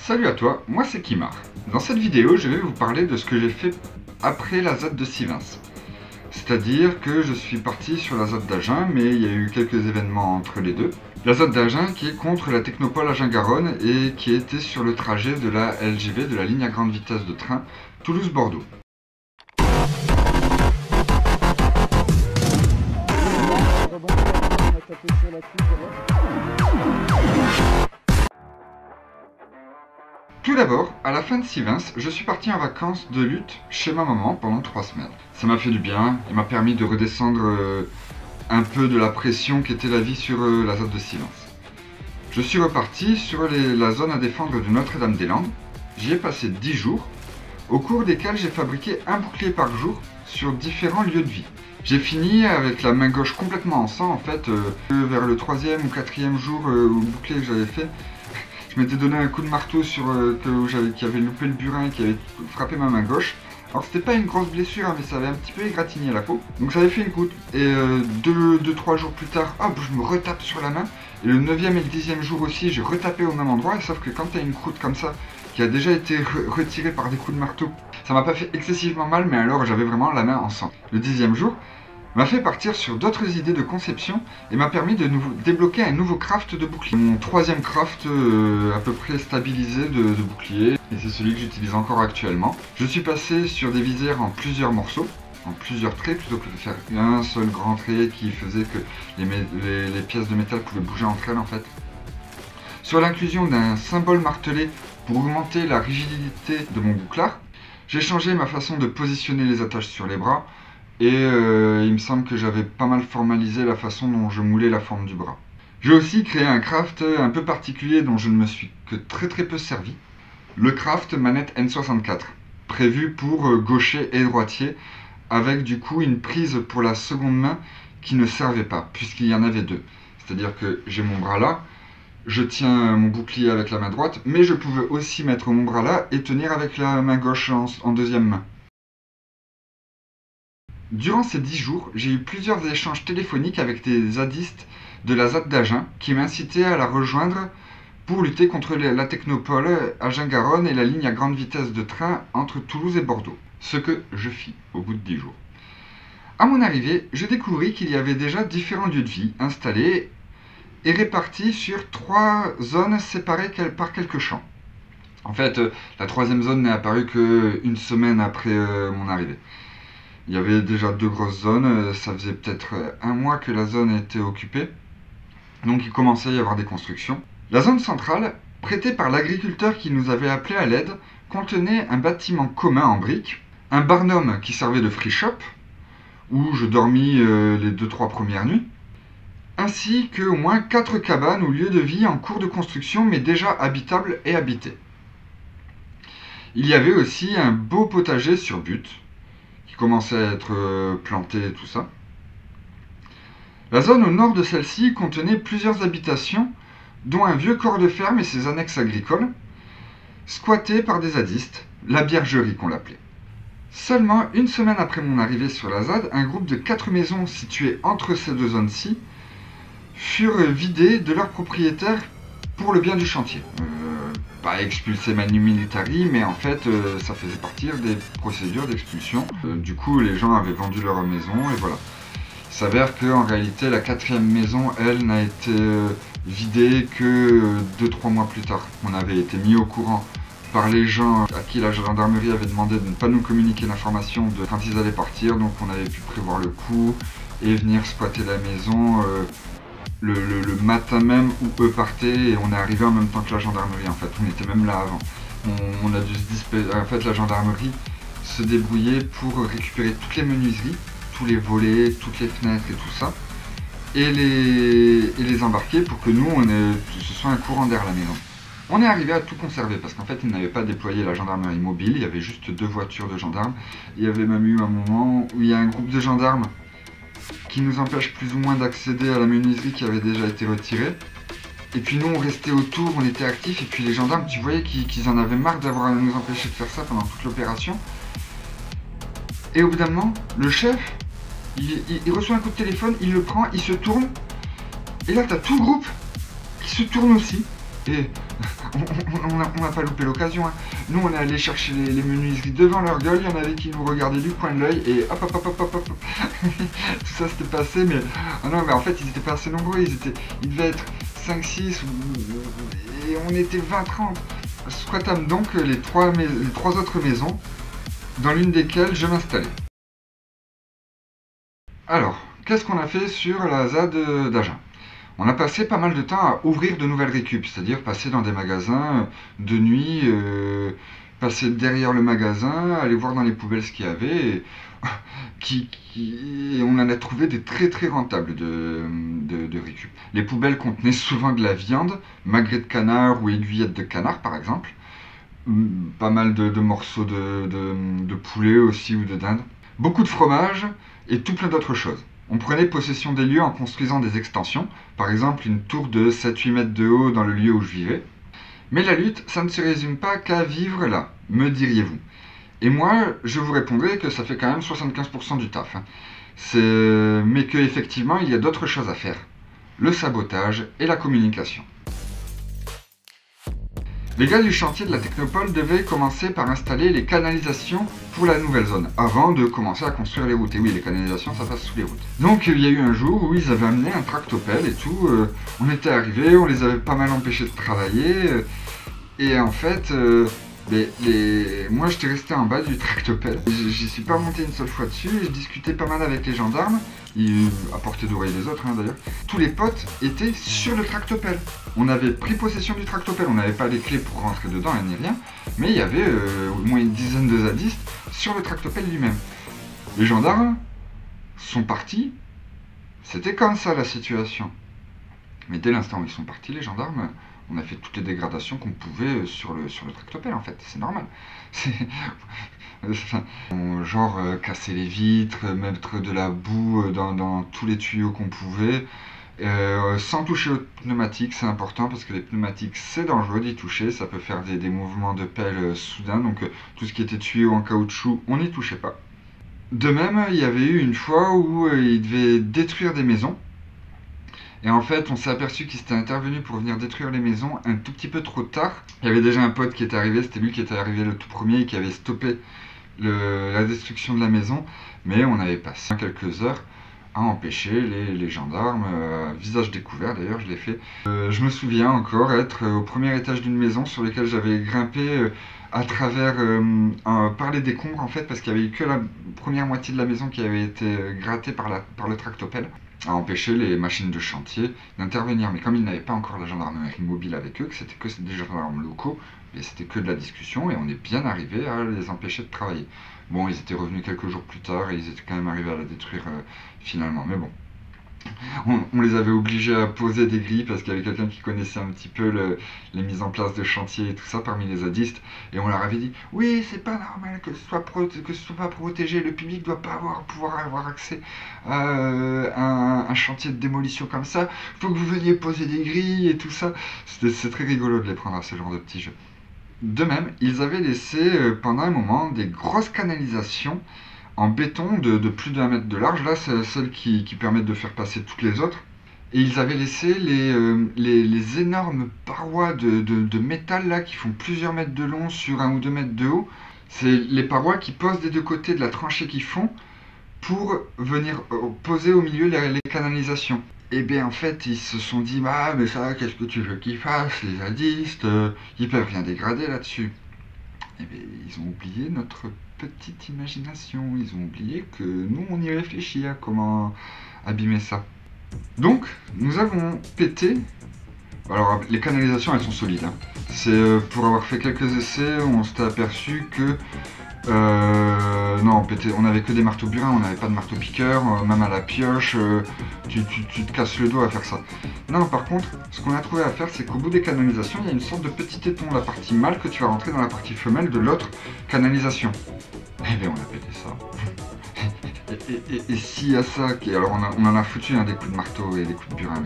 Salut à toi, moi c'est Kimar. Dans cette vidéo, je vais vous parler de ce que j'ai fait après la ZAD de Sivins. C'est-à-dire que je suis parti sur la ZAD d'Agen, mais il y a eu quelques événements entre les deux. La ZAD d'Agen qui est contre la Technopole Agen-Garonne et qui était sur le trajet de la LGV, de la ligne à grande vitesse de train Toulouse-Bordeaux. Tout d'abord, à la fin de Sivins, je suis parti en vacances de lutte chez ma maman pendant 3 semaines. Ça m'a fait du bien, il m'a permis de redescendre un peu de la pression qu'était la vie sur la ZAD de Sivins. Je suis reparti sur la zone à défendre de Notre-Dame-des-Landes. J'y ai passé 10 jours, au cours desquels j'ai fabriqué un bouclier par jour sur différents lieux de vie. J'ai fini avec la main gauche complètement en sang en fait, vers le 3e ou 4e jour au bouclier que j'avais fait. Je m'étais donné un coup de marteau sur qui avait loupé le burin et qui avait frappé ma main gauche. Alors c'était pas une grosse blessure hein, mais ça avait un petit peu égratigné la peau. Donc ça avait fait une goutte. Et 2-3 jours plus tard, hop, je me retape sur la main. Et le 9e et le 10e jour aussi, j'ai retapé au même endroit. Sauf que quand tu as une croûte comme ça, qui a déjà été retirée par des coups de marteau, ça m'a pas fait excessivement mal, mais alors j'avais vraiment la main en sang. Le 10e jour m'a fait partir sur d'autres idées de conception et m'a permis de débloquer un nouveau craft de bouclier. Mon 3e craft à peu près stabilisé de bouclier, et c'est celui que j'utilise encore actuellement. Je suis passé sur des visières en plusieurs morceaux, en plusieurs traits, plutôt que de faire un seul grand trait qui faisait que les pièces de métal pouvaient bouger entre elles en fait. Sur l'inclusion d'un symbole martelé pour augmenter la rigidité de mon bouclard, j'ai changé ma façon de positionner les attaches sur les bras. Et il me semble que j'avais pas mal formalisé la façon dont je moulais la forme du bras. J'ai aussi créé un craft un peu particulier dont je ne me suis que très peu servi. Le craft manette N64, prévu pour gaucher et droitier, avec du coup une prise pour la seconde main qui ne servait pas, puisqu'il y en avait deux. C'est-à-dire que j'ai mon bras là, je tiens mon bouclier avec la main droite, mais je pouvais aussi mettre mon bras là et tenir avec la main gauche en deuxième main. Durant ces 10 jours, j'ai eu plusieurs échanges téléphoniques avec des zadistes de la ZAD d'Agen qui m'incitaient à la rejoindre pour lutter contre la Technopole Agen-Garonne et la ligne à grande vitesse de train entre Toulouse et Bordeaux. Ce que je fis au bout de 10 jours. À mon arrivée, je découvris qu'il y avait déjà différents lieux de vie installés et répartis sur 3 zones séparées par quelques champs. En fait, la 3e zone n'est apparue qu'une semaine après mon arrivée. Il y avait déjà 2 grosses zones, ça faisait peut-être 1 mois que la zone était occupée, donc il commençait à y avoir des constructions. La zone centrale, prêtée par l'agriculteur qui nous avait appelé à l'aide, contenait un bâtiment commun en briques, un barnum qui servait de free shop, où je dormis les 2-3 premières nuits, ainsi qu'au moins 4 cabanes ou lieux de vie en cours de construction mais déjà habitables et habités. Il y avait aussi un beau potager sur butte, qui commençait à être planté et tout ça. La zone au nord de celle-ci contenait plusieurs habitations, dont un vieux corps de ferme et ses annexes agricoles, squattés par des zadistes, la Biergerie qu'on l'appelait. Seulement une semaine après mon arrivée sur la ZAD, un groupe de 4 maisons situées entre ces 2 zones-ci furent vidées de leurs propriétaires pour le bien du chantier. Pas expulsé manu militari, mais en fait ça faisait partie des procédures d'expulsion. Du coup les gens avaient vendu leur maison et voilà. Il s'avère qu'en réalité la 4e maison, elle, n'a été vidée que 2-3 mois plus tard. On avait été mis au courant par les gens à qui la gendarmerie avait demandé de ne pas nous communiquer l'information de quand ils allaient partir, donc on avait pu prévoir le coup et venir squatter la maison le matin même où eux partaient, et on est arrivé en même temps que la gendarmerie en fait, on était même là avant. On a dû se disperser, en fait la gendarmerie se débrouillait pour récupérer toutes les menuiseries, tous les volets, toutes les fenêtres et tout ça, et les embarquer pour que nous, ce soit un courant d'air la maison. On est arrivé à tout conserver parce qu'en fait ils n'avaient pas déployé la gendarmerie mobile, il y avait juste 2 voitures de gendarmes. Il y avait même eu un moment où il y a un groupe de gendarmes qui nous empêche plus ou moins d'accéder à la menuiserie qui avait déjà été retirée. Et puis nous on restait autour, on était actifs, et puis les gendarmes, tu voyais qu'ils en avaient marre d'avoir à nous empêcher de faire ça pendant toute l'opération. Et au bout d'un moment, le chef, il reçoit un coup de téléphone, il le prend, il se tourne, et là t'as tout le groupe qui se tourne aussi. Et On n'a pas loupé l'occasion. Hein. Nous, on est allé chercher les menuiseries devant leur gueule. Il y en avait qui nous regardaient du coin de l'œil. Et hop, hop, hop, hop, hop, hop. Tout ça, c'était passé. Mais oh non, mais en fait, ils étaient pas assez nombreux. Ils devaient être 5-6. Et on était 20-30. Squattâmes donc les trois autres maisons, dans l'une desquelles je m'installais. Alors, qu'est-ce qu'on a fait sur la ZAD d'Agen? On a passé pas mal de temps à ouvrir de nouvelles récup, c'est-à-dire passer dans des magasins de nuit, passer derrière le magasin, aller voir dans les poubelles ce qu'il y avait. Et on en a trouvé des très très rentables de récup. Les poubelles contenaient souvent de la viande, magret de canard ou aiguillettes de canard par exemple. Pas mal de morceaux de poulet aussi ou de dinde. Beaucoup de fromage et tout plein d'autres choses. On prenait possession des lieux en construisant des extensions, par exemple une tour de 7-8 mètres de haut dans le lieu où je vivais. Mais la lutte, ça ne se résume pas qu'à vivre là, me diriez-vous. Et moi, je vous répondrai que ça fait quand même 75% du taf. Hein. Mais qu'effectivement, il y a d'autres choses à faire. Le sabotage et la communication. Les gars du chantier de la Technopole devaient commencer par installer les canalisations pour la nouvelle zone, avant de commencer à construire les routes. Et oui, les canalisations, ça passe sous les routes. Donc il y a eu un jour où ils avaient amené un tractopelle et tout. On était arrivés, on les avait pas mal empêchés de travailler. Et en fait, moi j'étais resté en bas du tractopelle. J'y suis pas monté une seule fois dessus et je discutais pas mal avec les gendarmes. À portée d'oreille des autres d'ailleurs. Tous les potes étaient sur le tractopelle. On avait pris possession du tractopelle, on n'avait pas les clés pour rentrer dedans ni rien, mais il y avait au moins une dizaine de zadistes sur le tractopelle lui-même. Les gendarmes sont partis, c'était comme ça la situation. Mais dès l'instant où ils sont partis, les gendarmes, on a fait toutes les dégradations qu'on pouvait sur le tractopelle en fait, c'est normal. Genre casser les vitres, mettre de la boue dans tous les tuyaux qu'on pouvait, sans toucher aux pneumatiques, c'est important parce que les pneumatiques c'est dangereux d'y toucher, ça peut faire des mouvements de pelle soudains, donc tout ce qui était tuyau en caoutchouc, on n'y touchait pas. De même, il y avait eu une fois où ils devaient détruire des maisons. Et en fait, on s'est aperçu qu'il s'était intervenu pour venir détruire les maisons un tout petit peu trop tard. Il y avait déjà un pote qui était arrivé, c'était lui qui était arrivé le tout premier et qui avait stoppé la destruction de la maison. Mais on avait passé quelques heures à empêcher les gendarmes, visage découvert d'ailleurs, je l'ai fait. Je me souviens encore être au premier étage d'une maison sur laquelle j'avais grimpé à travers, par les décombres en fait, parce qu'il n'y avait eu que la première moitié de la maison qui avait été grattée par le tractopelle, à empêcher les machines de chantier d'intervenir. Mais comme ils n'avaient pas encore la gendarmerie mobile avec eux, que c'était que des gendarmes locaux, et c'était que de la discussion, et on est bien arrivé à les empêcher de travailler. Bon, ils étaient revenus quelques jours plus tard, et ils étaient quand même arrivés à la détruire finalement, mais bon. On les avait obligés à poser des grilles parce qu'il y avait quelqu'un qui connaissait un petit peu les mises en place de chantier et tout ça parmi les zadistes, et on leur avait dit oui, c'est pas normal que ce soit pas protégé, le public doit pas pouvoir avoir accès à un chantier de démolition comme ça, faut que vous veniez poser des grilles et tout ça. C'est très rigolo de les prendre à ce genre de petits jeux. De même, ils avaient laissé pendant un moment des grosses canalisations en béton de plus d'1 mètre de large. Là, c'est celles qui permettent de faire passer toutes les autres. Et ils avaient laissé les énormes parois de métal là, qui font plusieurs mètres de long sur 1 ou 2 mètres de haut. C'est les parois qui posent des deux côtés de la tranchée qu'ils font pour venir poser au milieu les canalisations. Et bien en fait, ils se sont dit, bah mais ça, qu'est-ce que tu veux qu'ils fassent, les zadistes, ils peuvent rien dégrader là-dessus. Et bien ils ont oublié notre petite imagination, ils ont oublié que nous on y réfléchit à comment abîmer ça. Donc, nous avons pété. Alors les canalisations elles sont solides, hein. C'est pour avoir fait quelques essais, on s'était aperçu que non, on avait que des marteaux burins, on n'avait pas de marteau piqueur, même à la pioche, tu te casses le dos à faire ça. Non, par contre, ce qu'on a trouvé à faire, c'est qu'au bout des canalisations, il y a une sorte de petit éton, la partie mâle que tu vas rentrer dans la partie femelle de l'autre canalisation. Eh bien, on a pété ça. Et s'il y a ça, alors on en a foutu des coups de marteau et des coups de burin,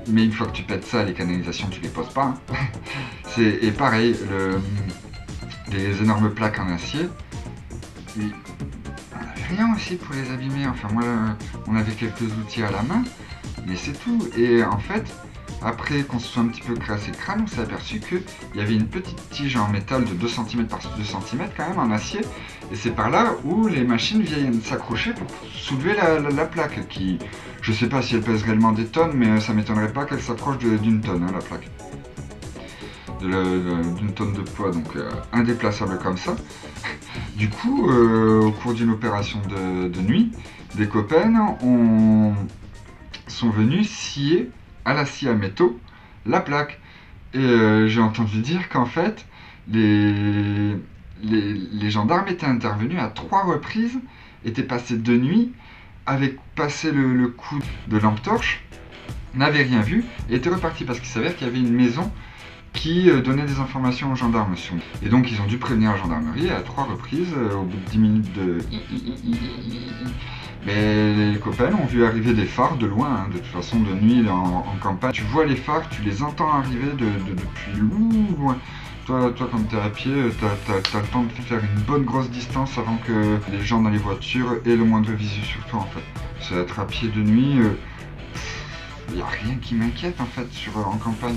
mais une fois que tu pètes ça, les canalisations, tu les poses pas. Hein. Et pareil, les énormes plaques en acier, on n'avait rien aussi pour les abîmer. Enfin moi, on avait quelques outils à la main, mais c'est tout. Et en fait, Après qu'on se soit un petit peu cassé le crâne, on s'est aperçu qu'il y avait une petite tige en métal de 2 cm par 2 cm quand même, en acier. Et c'est par là où les machines viennent s'accrocher pour soulever la plaque, qui, je sais pas si elle pèse réellement des tonnes, mais ça m'étonnerait pas qu'elle s'approche d'une tonne, hein, la plaque. D'une tonne de poids, donc indéplaçable comme ça. Du coup, au cours d'une opération de nuit, des copains sont venus scier à la scie à métaux la plaque. Et j'ai entendu dire qu'en fait, les gendarmes étaient intervenus à 3 reprises, étaient passés de nuit, avaient passé le coup de lampe torche, n'avaient rien vu, et étaient repartis parce qu'il s'avère qu'il y avait une maison qui donnait des informations aux gendarmes. Et donc ils ont dû prévenir la gendarmerie à 3 reprises, au bout de 10 minutes de... Mais les copains ont vu arriver des phares de loin, hein. De toute façon de nuit en campagne. Tu vois les phares, tu les entends arriver depuis loin. Toi quand t'es à pied, t'as le temps de faire une bonne grosse distance avant que les gens dans les voitures aient le moindre visu sur toi en fait. C'est être à pied de nuit, y a rien qui m'inquiète en fait en campagne.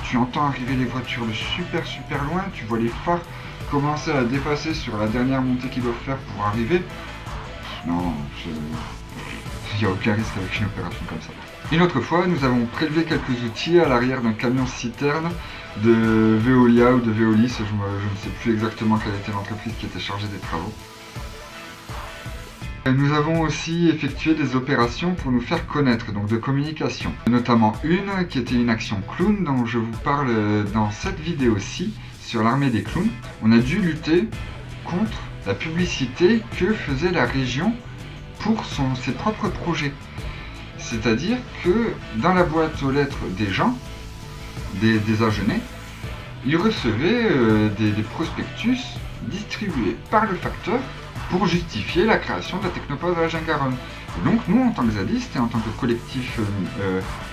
Tu entends arriver les voitures de super loin, tu vois les phares commencer à dépasser sur la dernière montée qu'ils doivent faire pour arriver. Non, il n'y a aucun risque avec une opération comme ça. Une autre fois, nous avons prélevé quelques outils à l'arrière d'un camion citerne de Veolia ou de Veolis, je ne sais plus exactement quelle était l'entreprise qui était chargée des travaux. Nous avons aussi effectué des opérations pour nous faire connaître, donc de communication. Notamment une qui était une action clown dont je vous parle dans cette vidéo-ci sur l'armée des clowns. On a dû lutter contre la publicité que faisait la région pour ses propres projets. C'est-à-dire que dans la boîte aux lettres des gens, des Agenais, ils recevaient des prospectus distribués par le facteur pour justifier la création de la Technopole de Agen-Garonne. Et donc nous, en tant que zadistes et en tant que collectif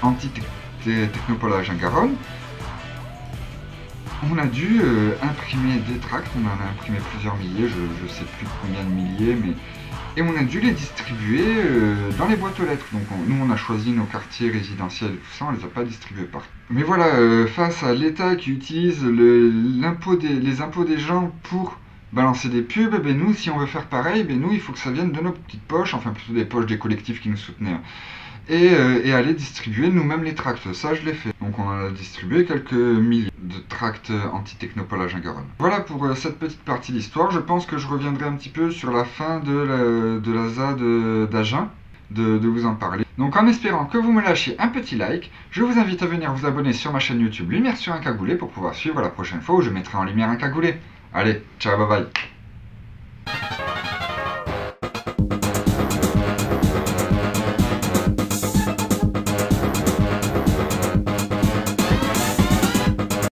anti-Technopole de Agen-Garonne, on a dû imprimer des tracts, on en a imprimé plusieurs milliers, je sais plus combien de milliers, et on a dû les distribuer dans les boîtes aux lettres. Donc nous on a choisi nos quartiers résidentiels et tout ça, on les a pas distribués partout. Mais voilà, face à l'État qui utilise les impôts des gens pour balancer des pubs, ben nous, si on veut faire pareil, ben nous, il faut que ça vienne de nos petites poches, enfin plutôt des poches des collectifs qui nous soutenaient, et aller distribuer nous-mêmes les tracts. Ça, je l'ai fait. Donc on a distribué quelques milliers de tracts anti-Technopole à Agen-Garonne. Voilà pour cette petite partie d'histoire. Je pense que je reviendrai un petit peu sur la fin de la ZAD d'Agen, de vous en parler. Donc en espérant que vous me lâchiez un petit like, je vous invite à venir vous abonner sur ma chaîne YouTube Lumière sur un cagoulé pour pouvoir suivre la prochaine fois où je mettrai en lumière un cagoulé. Allez, ciao, bye bye.